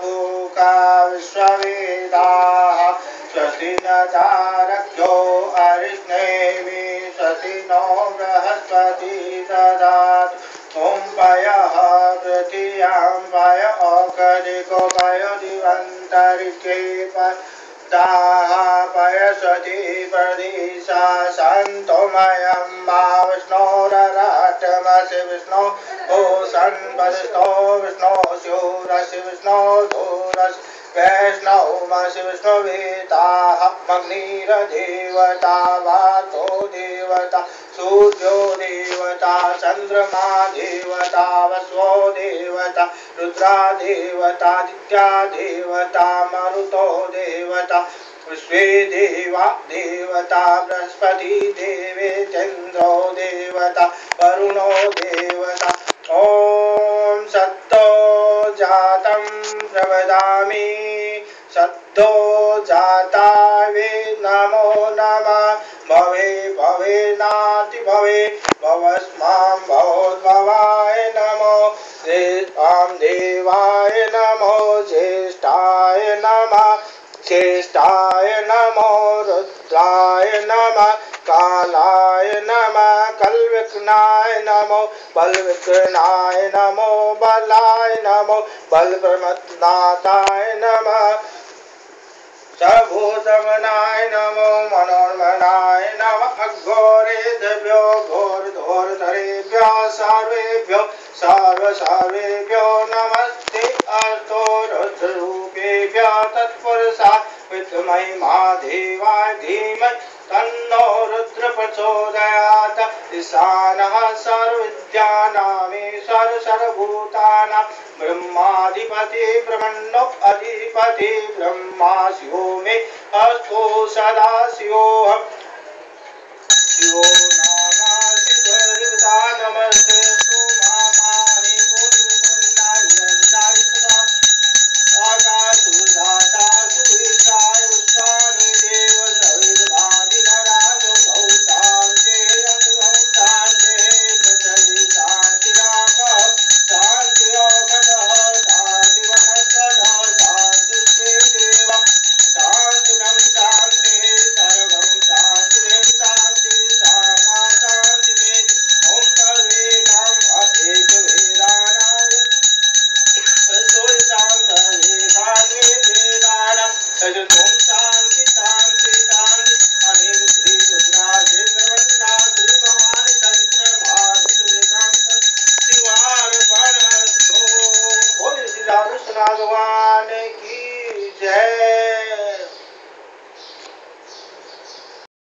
भूका विश्ववेदाः स्वस्ति न तारक्यो अरिष्णेमि स्वस्ति नो बृहस्पति ददातु ॐ पयः पृथिव्यां पय औषधिको पय दिवन्तरिक्षे ताः पयसति प्रदिशा सन्तोमयं मा विष्णोरराटमसि विष्णो ओ सन्पदिष्टो विष्णो स्योरसि विष्णो धूरसि वैष्णवमसि विष्णुवेताः अग्निर्देवता वातो देवता सूर्यो देवता चन्द्रमा देवता वसवो देवता रुद्रा देवता दित्या देवता मरुतो देवता विश्वे देवा देवता बृहस्पति देवेन्द्रो देवता वरुणो देवता ॐ सत्तो जातं प्रवदामि सत्तो जातावे नमो नमः भवे भवे नाति भवे भवस्मां भवोद्भवाय नमो देवां देवाय नमो ज्येष्ठाय नमः श्रेष्ठाय नमो रुद्राय नमः कालाय नमः कलविघ्नाय नमो बलविघ्नाय नमो बलाय नमो बलप्रमथनाथाय नमः सर्वभूतगणाय नमो मनोन्मनाय नमः अघोरेभ्यो घोरधोरतरेभ्यो सर्वेभ्यो सर्वेभ्यो नमस्ते अस्तो रुद्ररूपेभ्यो तत्पुरुषा विद्महे महादेवाय धीमहि तन्नो रुद्र प्रचोदयात् ईशानः सर्वविद्यानामीश्वर सर्वभूतानां ब्रह्माधिपति ब्रह्मणोऽधिपति ब्रह्मा शिवो मे अस्तु सदा शिवोऽहं शिवो नामासितरिता नमस्ते तु मामाहि गुरुवन्दाय सदा वाचा सुधाता सुविताय विश्वानि देव सविदाधिराजो भौतान्ते अनुभौतान्ते पृथ्वी शान्तिरापः शान्ति औषधः शान्ति वनस्पतः शान्ति देव शान्तिनं शान्ति सर्वं शान्तिरेव शान्ति सामा शान्तिरे ॐ सर्वेषां एकवेदानाय सोयितां सर्वेदान्ये वेदानां सजतों शान्ति शान्ति शान्ति अनेक श्री रुद्राजे प्रवन्दा श्री भवानी तंत्र भारत वेदांत शिवार बणस्थो बोले श्री राम कृष्ण भगवान की जय।